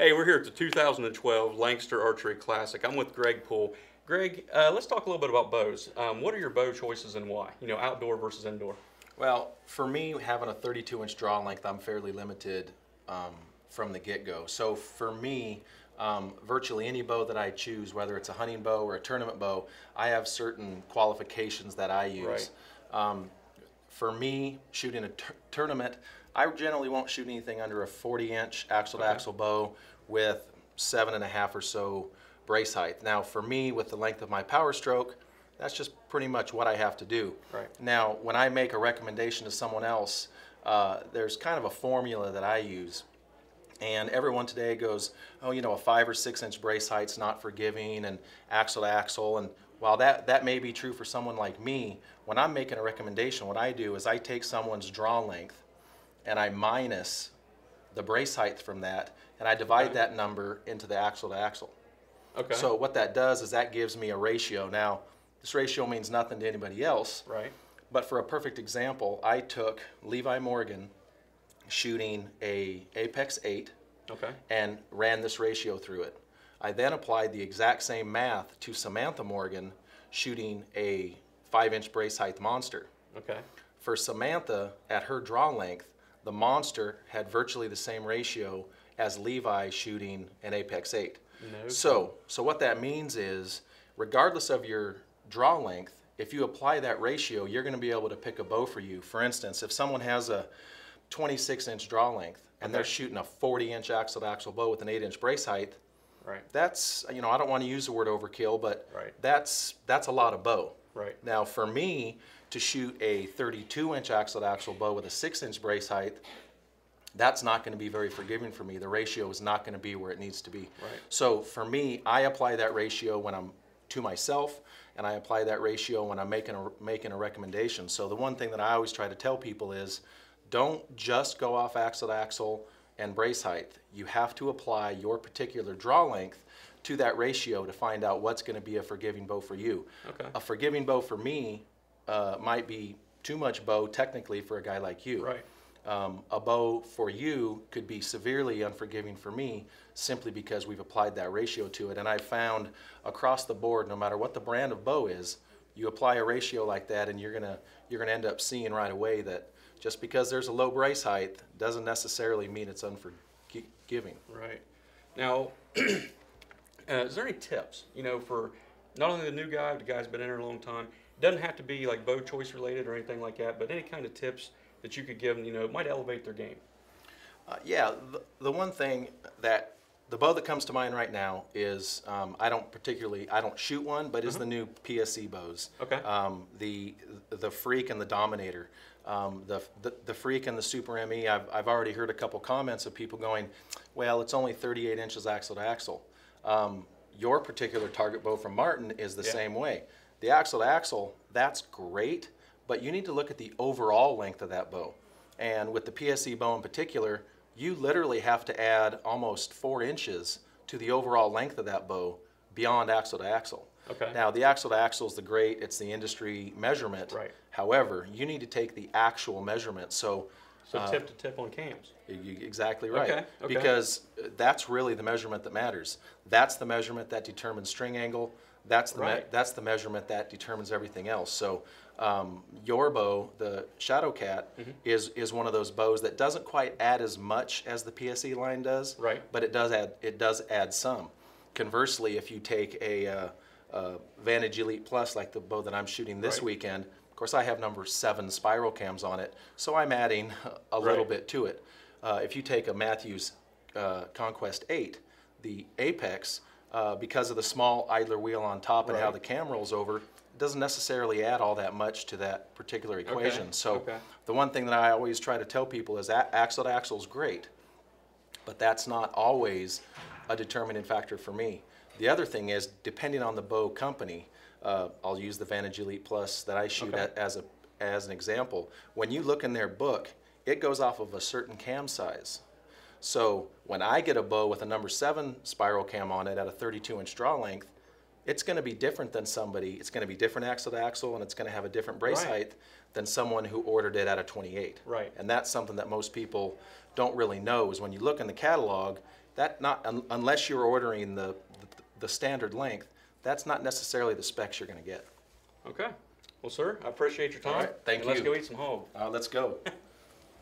Hey, we're here at the 2012 Lancaster Archery Classic. I'm with Greg Poole. Greg, let's talk a little bit about bows. What are your bow choices and why? You know, outdoor versus indoor. Well, for me, having a 32-inch draw length, I'm fairly limited from the get-go. So for me, virtually any bow that I choose, whether it's a hunting bow or a tournament bow, I have certain qualifications that I use. Right. For me, shooting a tournament, I generally won't shoot anything under a 40-inch axle-to-axle bow with 7.5 or so brace height. Now, for me, with the length of my power stroke, that's just pretty much what I have to do. Right. Now, when I make a recommendation to someone else, there's kind of a formula that I use. And everyone today goes, oh, you know, a 5 or 6 inch brace height's not forgiving, and axle to axle. And while that may be true for someone like me, when I'm making a recommendation, what I do is I take someone's draw length and I minus the brace height from that, and I divide that number into the axle to axle. Okay. So what that does is that gives me a ratio. Now, this ratio means nothing to anybody else. Right. But for a perfect example, I took Levi Morgan shooting a Apex 8 and ran this ratio through it. I then applied the exact same math to Samantha Morgan shooting a 5-inch brace height monster. Okay. For Samantha, at her draw length, the monster had virtually the same ratio as Levi shooting an Apex 8. No. So what that means is, regardless of your draw length, if you apply that ratio, you're going to be able to pick a bow for you. For instance, if someone has a 26-inch draw length and they're shooting a 40-inch axle-to-axle bow with an 8-inch brace height, that's, you know, I don't want to use the word overkill, but that's a lot of bow. Right. Now, for me to shoot a 32-inch axle-to-axle bow with a 6-inch brace height, that's not going to be very forgiving for me. The ratio is not going to be where it needs to be. Right. So for me, I apply that ratio when I'm to myself, and I apply that ratio when I'm making a recommendation. So the one thing that I always try to tell people is, don't just go off axle-to-axle and brace height. You have to apply your particular draw length to that ratio to find out what's going to be a forgiving bow for you. Okay. A forgiving bow for me might be too much bow technically for a guy like you. Right. A bow for you could be severely unforgiving for me simply because we've applied that ratio to it. And I've found across the board, no matter what the brand of bow is, you apply a ratio like that and you're gonna end up seeing right away that just because there's a low brace height doesn't necessarily mean it's unforgiving. Right. Now, is there any tips, you know, for not only the new guy, but the guy's been in there a long time? It doesn't have to be like bow choice related or anything like that, but any kind of tips that you could give them, you know, might elevate their game. Yeah, the one thing that the bow that comes to mind right now is I don't shoot one, but is the new PSE bows. Okay. The Freak and the Dominator. The Freak and the Super ME, I've already heard a couple comments of people going, well, it's only 38 inches axle to axle. Your particular target bow from Martin is the same way. The axle to axle, that's great, but you need to look at the overall length of that bow. And with the PSE bow in particular, you literally have to add almost 4 inches to the overall length of that bow beyond axle to axle. Okay. Now, the axle to axle is it's the industry measurement. Right. However, you need to take the actual measurement. So tip to tip on cams. Exactly right. Okay. Because that's really the measurement that matters. That's the measurement that determines string angle. That's the measurement that determines everything else. So your bow, the Shadow Cat, is one of those bows that doesn't quite add as much as the PSE line does. Right. But it does add some. Conversely, if you take a Vantage Elite Plus, like the bow that I'm shooting this weekend, of course I have number 7 spiral cams on it, so I'm adding a little bit to it. If you take a Matthews Conquest 8, the Apex, because of the small idler wheel on top and how the cam rolls over, it doesn't necessarily add all that much to that particular equation. So the one thing that I always try to tell people is that axle to axle is great, but that's not always a determining factor for me. The other thing is, depending on the bow company, I'll use the Vantage Elite Plus that I shoot as an example. When you look in their book, it goes off of a certain cam size. So when I get a bow with a number 7 spiral cam on it at a 32-inch draw length, it's going to be different than somebody. It's going to be different axle to axle, and it's going to have a different brace height than someone who ordered it at a 28. Right. And that's something that most people don't really know, is when you look in the catalog, unless you're ordering the standard length, that's not necessarily the specs you're going to get. Okay. Well, sir, I appreciate your time. All right, thank and Let's you. go eat some hog. Let's go.